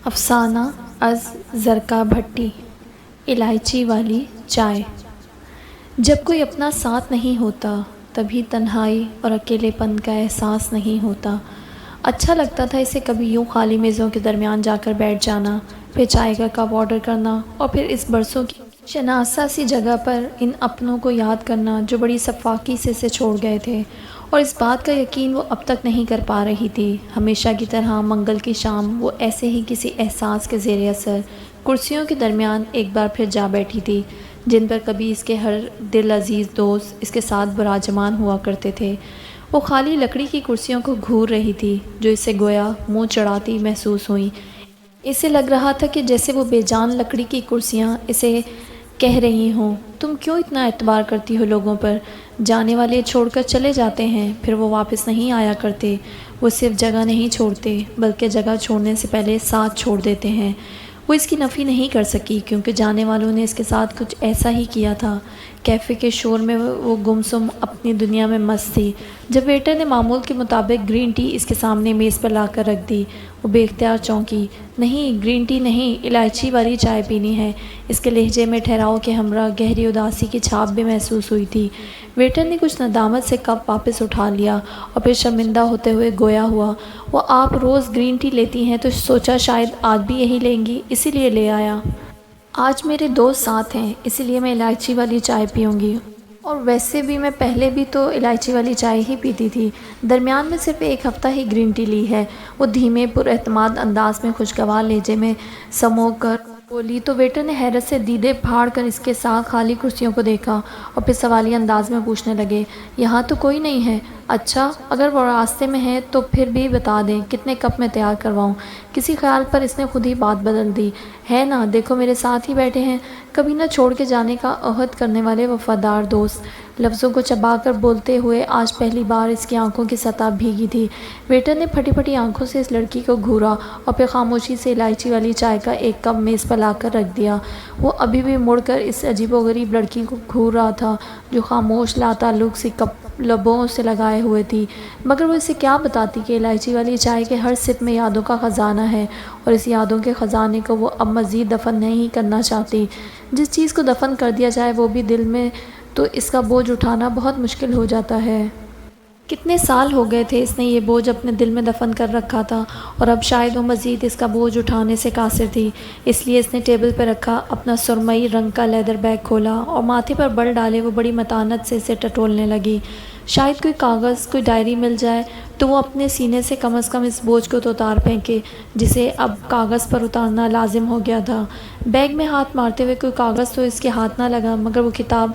افسانہ از زرکا بھٹی، الائچی والی چائے۔ جب کوئی اپنا ساتھ نہیں ہوتا تبھی تنہائی اور اکیلے پن کا احساس نہیں ہوتا۔ اچھا لگتا تھا اسے کبھی یوں خالی میزوں کے درمیان جا کر بیٹھ جانا، پھر چائے کا کپ آرڈر کرنا اور پھر اس برسوں کی شناسا سی جگہ پر ان اپنوں کو یاد کرنا جو بڑی سفاکی سے اسے چھوڑ گئے تھے، اور اس بات کا یقین وہ اب تک نہیں کر پا رہی تھی۔ ہمیشہ کی طرح منگل کی شام وہ ایسے ہی کسی احساس کے زیر اثر کرسیوں کے درمیان ایک بار پھر جا بیٹھی تھی، جن پر کبھی اس کے ہر دل عزیز دوست اس کے ساتھ براجمان ہوا کرتے تھے۔ وہ خالی لکڑی کی کرسیوں کو گھور رہی تھی جو اسے گویا منہ چڑھاتی محسوس ہوئیں۔ اسے لگ رہا تھا کہ جیسے وہ بے جان لکڑی کی کرسیاں اسے کہہ رہی ہوں، تم کیوں اتنا اعتبار کرتی ہو لوگوں پر؟ جانے والے چھوڑ کر چلے جاتے ہیں، پھر وہ واپس نہیں آیا کرتے۔ وہ صرف جگہ نہیں چھوڑتے بلکہ جگہ چھوڑنے سے پہلے ساتھ چھوڑ دیتے ہیں۔ وہ اس کی نفی نہیں کر سکی کیونکہ جانے والوں نے اس کے ساتھ کچھ ایسا ہی کیا تھا۔ کیفے کے شور میں وہ گمسم اپنی دنیا میں مست تھی۔ جب ویٹر نے معمول کے مطابق گرین ٹی اس کے سامنے میز پر لا کر رکھ دی، وہ بے اختیار چونکی۔ نہیں، گرین ٹی نہیں، الائچی والی چائے پینی ہے۔ اس کے لہجے میں ٹھہراؤ کے ہمراہ گہری اداسی کی چھاپ بھی محسوس ہوئی تھی۔ ویٹر نے کچھ ندامت سے کپ واپس اٹھا لیا اور پھر شرمندہ ہوتے ہوئے گویا ہوا، وہ آپ روز گرین ٹی لیتی ہیں تو سوچا شاید آج بھی یہی لیں گی، اسی لیے لے آیا۔ آج میرے دوست ساتھ ہیں اسی لیے میں الائچی والی چائے پیوں گی، اور ویسے بھی میں پہلے بھی تو الائچی والی چائے ہی پیتی تھی، درمیان میں صرف ایک ہفتہ ہی گرین ٹی لی ہے۔ وہ دھیمے پر اعتماد انداز میں خوشگوار لہجے میں سمو کر بولی تو ویٹر نے حیرت سے دیدے پھاڑ کر اس کے ساتھ خالی کرسیوں کو دیکھا اور پھر سوالیہ انداز میں پوچھنے لگے، یہاں تو کوئی نہیں ہے؟ اچھا، اگر وہ راستے میں ہے تو پھر بھی بتا دیں کتنے کپ میں تیار کرواؤں؟ کسی خیال پر اس نے خود ہی بات بدل دی، ہے نا، دیکھو میرے ساتھ ہی بیٹھے ہیں کبھی نہ چھوڑ کے جانے کا عہد کرنے والے وفادار دوست۔ لفظوں کو چبا کر بولتے ہوئے آج پہلی بار اس کی آنکھوں کی سطح بھیگی تھی۔ ویٹر نے پھٹی پھٹی آنکھوں سے اس لڑکی کو گھورا اور پھر خاموشی سے الائچی والی چائے کا ایک کپ میز پر لا کر رکھ دیا۔ وہ ابھی بھی مڑ کر اس عجیب و غریب لڑکی کو گھور رہا تھا جو خاموش لاتعلق سی لبوں سے لگائے ہوئے تھی، مگر وہ اسے کیا بتاتی کہ الائچی والی چائے کے ہر سپ میں یادوں کا خزانہ ہے، اور اس یادوں کے خزانے کو وہ اب مزید دفن نہیں کرنا چاہتی۔ جس چیز کو دفن کر دیا جائے وہ بھی دل میں تو اس کا بوجھ اٹھانا بہت مشکل ہو جاتا ہے۔ کتنے سال ہو گئے تھے اس نے یہ بوجھ اپنے دل میں دفن کر رکھا تھا، اور اب شاید وہ مزید اس کا بوجھ اٹھانے سے قاصر تھی۔ اس لیے اس نے ٹیبل پر رکھا اپنا سرمئی رنگ کا لیدر بیگ کھولا اور ماتھے پر بل ڈالے وہ بڑی متانت سے اسے ٹٹولنے لگی۔ شاید کوئی کاغذ، کوئی ڈائری مل جائے تو وہ اپنے سینے سے کم از کم اس بوجھ کو تو اتار پھینکے جسے اب کاغذ پر اتارنا لازم ہو گیا تھا۔ بیگ میں ہاتھ مارتے ہوئے کوئی کاغذ تو اس کے ہاتھ نہ لگا، مگر وہ کتاب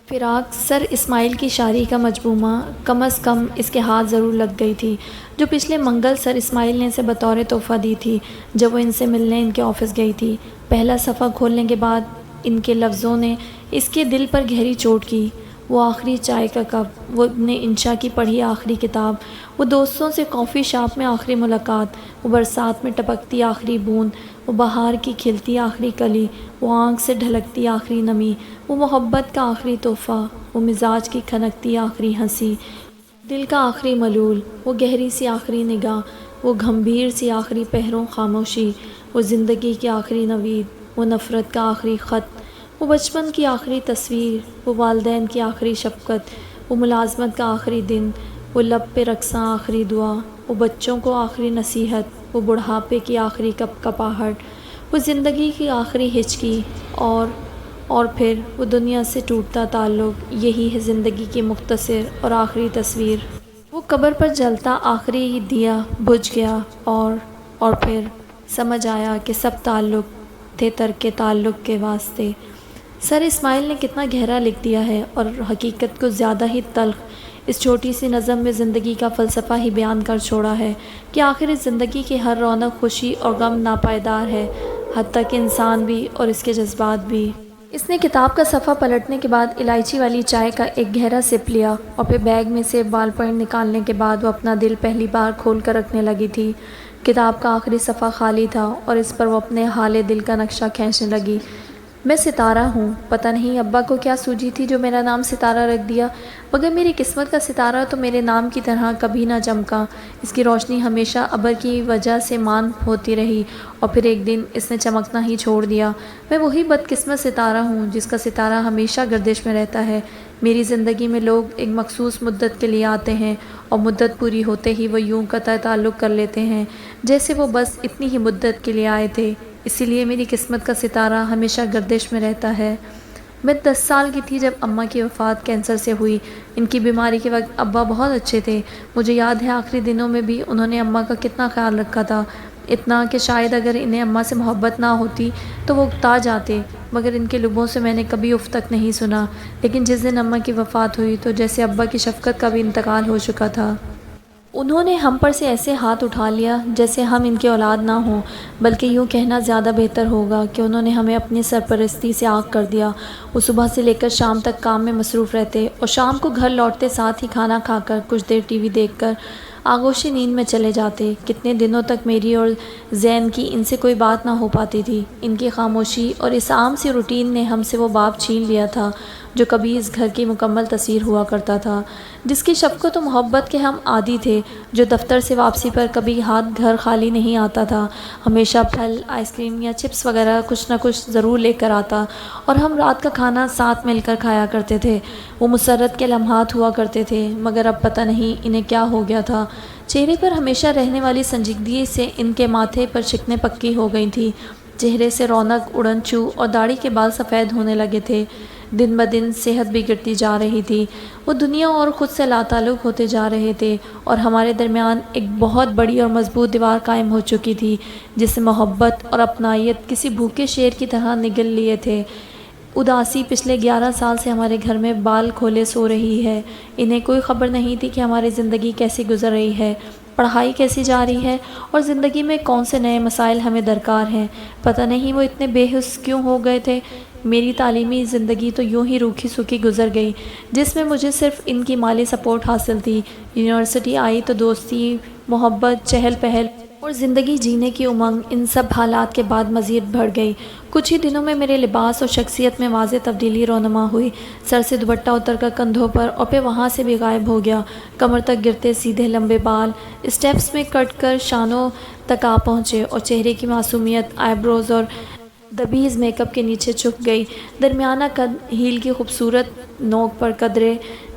فراق سر اسماعیل کی شاعری کا مجموعہ کم از کم اس کے ہاتھ ضرور لگ گئی تھی، جو پچھلے منگل سر اسماعیل نے اسے بطور تحفہ دی تھی جب وہ ان سے ملنے ان کے آفس گئی تھی۔ پہلا صفحہ کھولنے کے بعد ان کے لفظوں نے اس کے دل پر گہری چوٹ کی۔ وہ آخری چائے کا کپ، وہ ابن انشا کی پڑھی آخری کتاب، وہ دوستوں سے کافی شاپ میں آخری ملاقات، وہ برسات میں ٹپکتی آخری بوند، وہ بہار کی کھلتی آخری کلی، وہ آنکھ سے ڈھلکتی آخری نمی، وہ محبت کا آخری تحفہ، وہ مزاج کی کھنکتی آخری ہنسی، دل کا آخری ملول، وہ گہری سی آخری نگاہ، وہ گھمبیر سی آخری پہروں خاموشی، وہ زندگی کی آخری نوید، وہ نفرت کا آخری خط، وہ بچپن کی آخری تصویر، وہ والدین کی آخری شفقت، وہ ملازمت کا آخری دن، وہ لب پہ رقصاں آخری دعا، وہ بچوں کو آخری نصیحت، وہ بڑھاپے کی آخری کپ کپاہٹ، وہ زندگی کی آخری ہچکی، اور پھر وہ دنیا سے ٹوٹتا تعلق۔ یہی ہے زندگی کی مختصر اور آخری تصویر۔ وہ قبر پر جلتا آخری دیا بجھ گیا، اور پھر سمجھ آیا کہ سب تعلق تھے ترک تعلق کے واسطے۔ سر اسماعیل نے کتنا گہرا لکھ دیا ہے، اور حقیقت کو زیادہ ہی تلخ اس چھوٹی سی نظم میں زندگی کا فلسفہ ہی بیان کر چھوڑا ہے کہ آخر اس زندگی کی ہر رونق خوشی اور غم ناپائیدار ہے، حتیٰ کہ انسان بھی اور اس کے جذبات بھی۔ اس نے کتاب کا صفحہ پلٹنے کے بعد الائچی والی چائے کا ایک گہرا سپ لیا، اور پھر بیگ میں سے بال پوائنٹ نکالنے کے بعد وہ اپنا دل پہلی بار کھول کر رکھنے لگی تھی۔ کتاب کا آخری صفحہ خالی تھا اور اس پر وہ اپنے حال دل کا نقشہ کھینچنے لگی۔ میں ستارہ ہوں، پتہ نہیں ابا کو کیا سوجی تھی جو میرا نام ستارہ رکھ دیا، مگر میری قسمت کا ستارہ تو میرے نام کی طرح کبھی نہ چمکا۔ اس کی روشنی ہمیشہ ابر کی وجہ سے مان ہوتی رہی اور پھر ایک دن اس نے چمکنا ہی چھوڑ دیا۔ میں وہی بدقسمت ستارہ ہوں جس کا ستارہ ہمیشہ گردش میں رہتا ہے۔ میری زندگی میں لوگ ایک مخصوص مدت کے لیے آتے ہیں اور مدت پوری ہوتے ہی وہ یوں قطع تعلق کر لیتے ہیں جیسے وہ بس اتنی ہی مدت کے لیے آئے تھے۔ اسی لیے میری قسمت کا ستارہ ہمیشہ گردش میں رہتا ہے۔ میں 10 سال کی تھی جب اماں کی وفات کینسر سے ہوئی۔ ان کی بیماری کے وقت ابا بہت اچھے تھے۔ مجھے یاد ہے آخری دنوں میں بھی انہوں نے اماں کا کتنا خیال رکھا تھا، اتنا کہ شاید اگر انہیں اماں سے محبت نہ ہوتی تو وہ اکتا جاتے، مگر ان کے لبوں سے میں نے کبھی اف تک نہیں سنا۔ لیکن جس دن اماں کی وفات ہوئی تو جیسے ابا کی شفقت کا بھی انتقال ہو چکا تھا۔ انہوں نے ہم پر سے ایسے ہاتھ اٹھا لیا جیسے ہم ان کے اولاد نہ ہوں، بلکہ یوں کہنا زیادہ بہتر ہوگا کہ انہوں نے ہمیں اپنی سرپرستی سے آگ کر دیا۔ وہ صبح سے لے کر شام تک کام میں مصروف رہتے اور شام کو گھر لوٹتے ساتھ ہی کھانا کھا کر کچھ دیر ٹی وی دیکھ کر آغوش نیند میں چلے جاتے۔ کتنے دنوں تک میری اور زین کی ان سے کوئی بات نہ ہو پاتی تھی۔ ان کی خاموشی اور اس عام سی روٹین نے ہم سے وہ باب چھین لیا تھا جو کبھی اس گھر کی مکمل تصویر ہوا کرتا تھا، جس کی شفقت و محبت کے ہم عادی تھے، جو دفتر سے واپسی پر کبھی ہاتھ گھر خالی نہیں آتا تھا، ہمیشہ پھل، آئس کریم یا چپس وغیرہ کچھ نہ کچھ ضرور لے کر آتا اور ہم رات کا کھانا ساتھ مل کر کھایا کرتے تھے۔ وہ مسرت کے لمحات ہوا کرتے تھے، مگر اب پتہ نہیں انہیں کیا ہو گیا تھا۔ چہرے پر ہمیشہ رہنے والی سنجیدگی سے ان کے ماتھے پر شکنیں پکی ہو گئی تھیں، چہرے سے رونق اڑن چو اور داڑھی کے بال سفید ہونے لگے تھے۔ دن بدن صحت بگڑتی جا رہی تھی، وہ دنیا اور خود سے لاتعلق ہوتے جا رہے تھے اور ہمارے درمیان ایک بہت بڑی اور مضبوط دیوار قائم ہو چکی تھی جسے محبت اور اپنائیت کسی بھوکے شیر کی طرح نگل لیے تھے۔ اداسی پچھلے 11 سال سے ہمارے گھر میں بال کھولے سو رہی ہے۔ انہیں کوئی خبر نہیں تھی کہ ہماری زندگی کیسی گزر رہی ہے، پڑھائی کیسی جا رہی ہے اور زندگی میں کون سے نئے مسائل ہمیں درکار ہیں۔ پتہ نہیں وہ اتنے بے حس کیوں ہو گئے تھے۔ میری تعلیمی زندگی تو یوں ہی روکھی سوکھی گزر گئی، جس میں مجھے صرف ان کی مالی سپورٹ حاصل تھی۔ یونیورسٹی آئی تو دوستی، محبت، چہل پہل اور زندگی جینے کی امنگ ان سب حالات کے بعد مزید بڑھ گئی۔ کچھ ہی دنوں میں میرے لباس اور شخصیت میں واضح تبدیلی رونما ہوئی۔ سر سے دوپٹہ اتر کر کندھوں پر اور پھر وہاں سے بھی غائب ہو گیا۔ کمر تک گرتے سیدھے لمبے بال اسٹیپس میں کٹ کر شانوں تک آ پہنچے اور چہرے کی معصومیت آئی بروز اور دبیز میک اپ کے نیچے چھپ گئی۔ درمیانہ قد ہیل کی خوبصورت نوک پر قدرے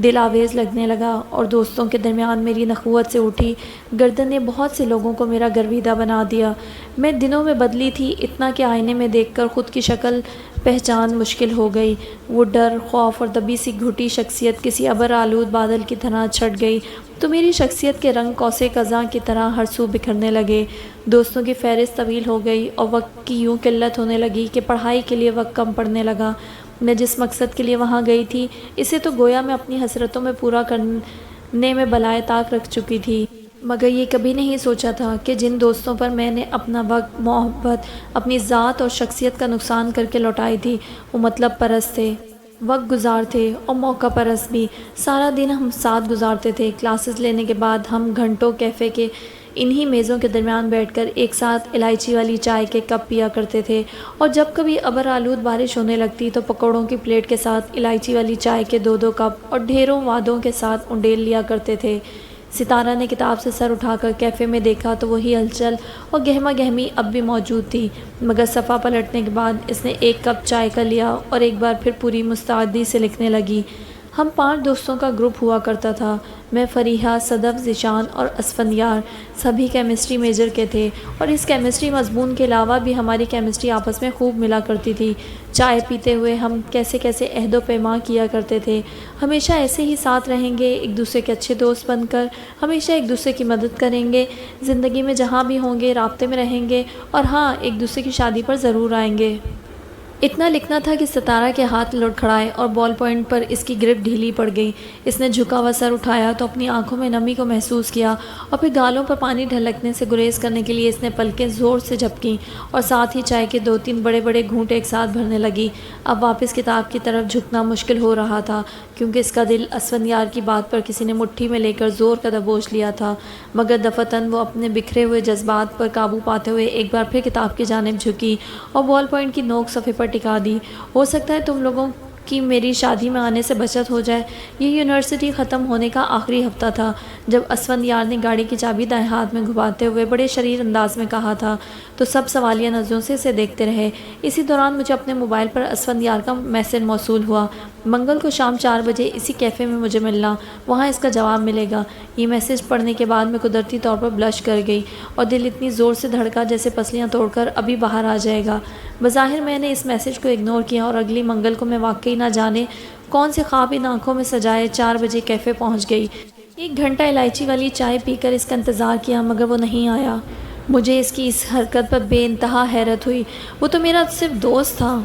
دل آویز لگنے لگا اور دوستوں کے درمیان میری نخوت سے اٹھی گردن نے بہت سے لوگوں کو میرا گرویدہ بنا دیا۔ میں دنوں میں بدلی تھی، اتنا کہ آئینے میں دیکھ کر خود کی شکل پہچان مشکل ہو گئی۔ وہ ڈر، خوف اور دبی سی گھٹی شخصیت کسی ابر آلود بادل کی طرح چھٹ گئی تو میری شخصیت کے رنگ کوسے قزاں کی طرح ہر سو بکھرنے لگے۔ دوستوں کی فہرست طویل ہو گئی اور وقت کی یوں قلت ہونے لگی کہ پڑھائی کے لیے وقت کم پڑنے لگا۔ میں جس مقصد کے لیے وہاں گئی تھی اسے تو گویا میں اپنی حسرتوں میں پورا کرنے میں بلائے طاق رکھ چکی تھی، مگر یہ کبھی نہیں سوچا تھا کہ جن دوستوں پر میں نے اپنا وقت، محبت، اپنی ذات اور شخصیت کا نقصان کر کے لوٹائی تھی، وہ مطلب پرست تھے، وقت گزار تھے اور موقع پرست بھی۔ سارا دن ہم ساتھ گزارتے تھے۔ کلاسز لینے کے بعد ہم گھنٹوں کیفے کے انہی میزوں کے درمیان بیٹھ کر ایک ساتھ الائچی والی چائے کے کپ پیا کرتے تھے اور جب کبھی ابر آلود بارش ہونے لگتی تو پکوڑوں کی پلیٹ کے ساتھ الائچی والی چائے کے 2 کپ اور ڈھیروں وعدوں کے ساتھ انڈیل لیا کرتے تھے۔ ستارہ نے کتاب سے سر اٹھا کر کیفے میں دیکھا تو وہی ہلچل اور گہما گہمی اب بھی موجود تھی، مگر صفحہ پلٹنے کے بعد اس نے 1 کپ چائے کا لیا اور ایک بار پھر پوری مستعدی سے لکھنے لگی۔ ہم 5 دوستوں کا گروپ ہوا کرتا تھا، میں، فریحہ، صدف، ذیشان اور اسفندیار، سبھی کیمسٹری میجر کے تھے اور اس کیمسٹری مضمون کے علاوہ بھی ہماری کیمسٹری آپس میں خوب ملا کرتی تھی۔ چائے پیتے ہوئے ہم کیسے کیسے عہد و پیمان کیا کرتے تھے، ہمیشہ ایسے ہی ساتھ رہیں گے، ایک دوسرے کے اچھے دوست بن کر، ہمیشہ ایک دوسرے کی مدد کریں گے، زندگی میں جہاں بھی ہوں گے رابطے میں رہیں گے اور ہاں ایک دوسرے کی شادی پر ضرور آئیں گے۔ اتنا لکھنا تھا کہ ستارہ کے ہاتھ لڑکھڑائے اور بال پوائنٹ پر اس کی گرپ ڈھیلی پڑ گئی۔ اس نے جھکا ہوا سر اٹھایا تو اپنی آنکھوں میں نمی کو محسوس کیا اور پھر گالوں پر پانی ڈھلکنے سے گریز کرنے کے لیے اس نے پلکیں زور سے جھپکیں اور ساتھ ہی چائے کے 2-3 بڑے بڑے گھونٹ ایک ساتھ بھرنے لگی۔ اب واپس کتاب کی طرف جھکنا مشکل ہو رہا تھا کیونکہ اس کا دل اسفندیار کی بات پر کسی نے مٹھی میں لے کر زور کا دبوچ لیا تھا، مگر دفعتاً وہ اپنے بکھرے ہوئے جذبات پر قابو پاتے ہوئے ایک بار پھر کتاب کی جانب جھکی اور بال پوائنٹ کی نوک صفحے پر پر ٹکا دی۔ ہو سکتا ہے تم لوگوں کی میری شادی میں آنے سے بچت ہو جائے۔ یہ یونیورسٹی ختم ہونے کا آخری ہفتہ تھا جب اسفند یار نے گاڑی کی چابی دائیں ہاتھ میں گھماتے ہوئے بڑے شریر انداز میں کہا تھا، تو سب سوالیہ نظروں سے اسے دیکھتے رہے۔ اسی دوران مجھے اپنے موبائل پر اسفند یار کا میسج موصول ہوا، منگل کو شام 4 بجے اسی کیفے میں مجھے ملنا، وہاں اس کا جواب ملے گا۔ یہ میسج پڑھنے کے بعد میں قدرتی طور پر بلش کر گئی اور دل اتنی زور سے دھڑکا جیسے پسلیاں توڑ کر ابھی باہر آ جائے گا۔ بظاہر میں نے اس میسج کو اگنور کیا اور اگلی منگل کو میں واقعی نہ جانے کون سے خواب ان آنکھوں میں سجائے 4 بجے کیفے پہنچ گئی۔ 1 گھنٹہ الائچی والی چائے پی کر اس کا انتظار کیا مگر وہ نہیں آیا۔ مجھے اس کی اس حرکت پر بے انتہا حیرت ہوئی۔ وہ تو میرا صرف دوست تھا،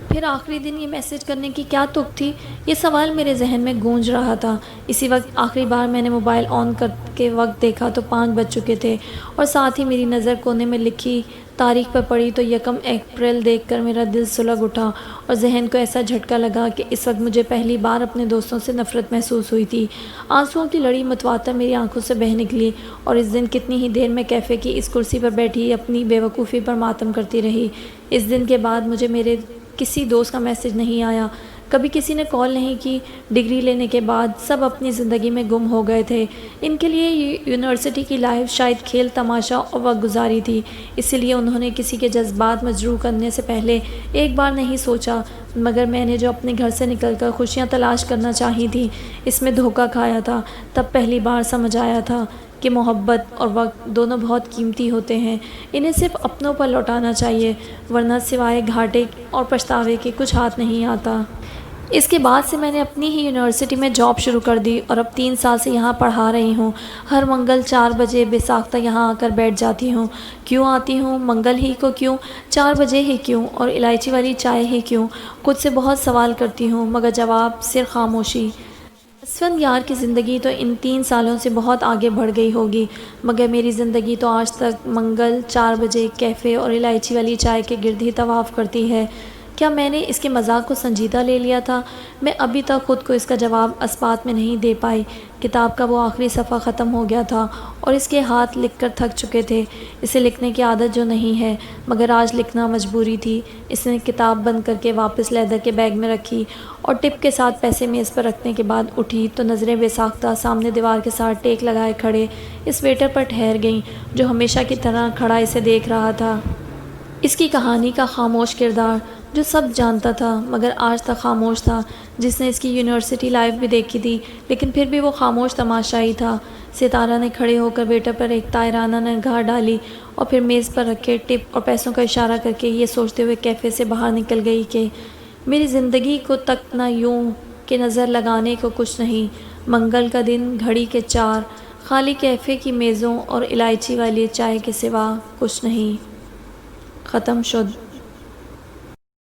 پھر آخری دن یہ میسج کرنے کی کیا تک تھی؟ یہ سوال میرے ذہن میں گونج رہا تھا۔ اسی وقت آخری بار میں نے موبائل آن کر کے وقت دیکھا تو 5 بج چکے تھے اور ساتھ ہی میری نظر کونے میں لکھی تاریخ پر پڑی تو 1 اپریل دیکھ کر میرا دل سلگ اٹھا اور ذہن کو ایسا جھٹکا لگا کہ اس وقت مجھے پہلی بار اپنے دوستوں سے نفرت محسوس ہوئی تھی۔ آنسوؤں کی لڑی متواتر میری آنکھوں سے بہہ نکلی اور اس دن کتنی ہی دیر میں کیفے کی اس کرسی پر بیٹھی اپنی بے وقوفی پر ماتم کرتی رہی۔ اس دن کے بعد مجھے میرے کسی دوست کا میسج نہیں آیا، کبھی کسی نے کال نہیں کی۔ ڈگری لینے کے بعد سب اپنی زندگی میں گم ہو گئے تھے۔ ان کے لیے یونیورسٹی کی لائف شاید کھیل تماشا اور وقت گزاری تھی، اسی لیے انہوں نے کسی کے جذبات مجروح کرنے سے پہلے ایک بار نہیں سوچا۔ مگر میں نے جو اپنے گھر سے نکل کر خوشیاں تلاش کرنا چاہی تھیں اس میں دھوکہ کھایا تھا۔ تب پہلی بار سمجھ آیا تھا کہ محبت اور وقت دونوں بہت قیمتی ہوتے ہیں، انہیں صرف اپنوں پر لوٹانا چاہیے ورنہ سوائے گھاٹے اور پچھتاوے کے کچھ ہاتھ نہیں آتا۔ اس کے بعد سے میں نے اپنی ہی یونیورسٹی میں جاب شروع کر دی اور اب 3 سال سے یہاں پڑھا رہی ہوں۔ ہر منگل 4 بجے بے ساختہ یہاں آ کر بیٹھ جاتی ہوں۔ کیوں آتی ہوں؟ منگل ہی کو کیوں؟ 4 بجے ہی کیوں؟ اور الائچی والی چائے ہی کیوں؟ خود سے بہت سوال کرتی ہوں مگر جواب صرف خاموشی۔ اسفند یار کی زندگی تو ان 3 سالوں سے بہت آگے بڑھ گئی ہوگی مگر میری زندگی تو آج تک منگل 4 بجے کیفے اور الائچی والی چائے کے گرد ہی طواف کرتی ہے۔ کیا میں نے اس کے مذاق کو سنجیدہ لے لیا تھا؟ میں ابھی تک خود کو اس کا جواب اثبات میں نہیں دے پائی۔ کتاب کا وہ آخری صفحہ ختم ہو گیا تھا اور اس کے ہاتھ لکھ کر تھک چکے تھے۔ اسے لکھنے کی عادت جو نہیں ہے مگر آج لکھنا مجبوری تھی۔ اس نے کتاب بند کر کے واپس لیدر کے بیگ میں رکھی اور ٹپ کے ساتھ پیسے میز پر رکھنے کے بعد اٹھی تو نظریں بے ساختہ سامنے دیوار کے ساتھ ٹیک لگائے کھڑے اس ویٹر پر ٹھہر گئیں جو ہمیشہ کی طرح کھڑا اسے دیکھ رہا تھا۔ اس کی کہانی کا خاموش کردار جو سب جانتا تھا مگر آج تک خاموش تھا، جس نے اس کی یونیورسٹی لائف بھی دیکھی تھی لیکن پھر بھی وہ خاموش تماشائی تھا۔ ستارہ نے کھڑے ہو کر ویٹر پر ایک طائرانہ نگاہ ڈالی اور پھر میز پر رکھے ٹپ اور پیسوں کا اشارہ کر کے یہ سوچتے ہوئے کیفے سے باہر نکل گئی کہ میری زندگی کو تک نہ یوں کہ نظر لگانے کو کچھ نہیں۔ منگل کا دن گھڑی کے 4 خالی کیفے کی میزوں اور الائچی والی چائے کے سوا کچھ نہیں۔ ختم شد۔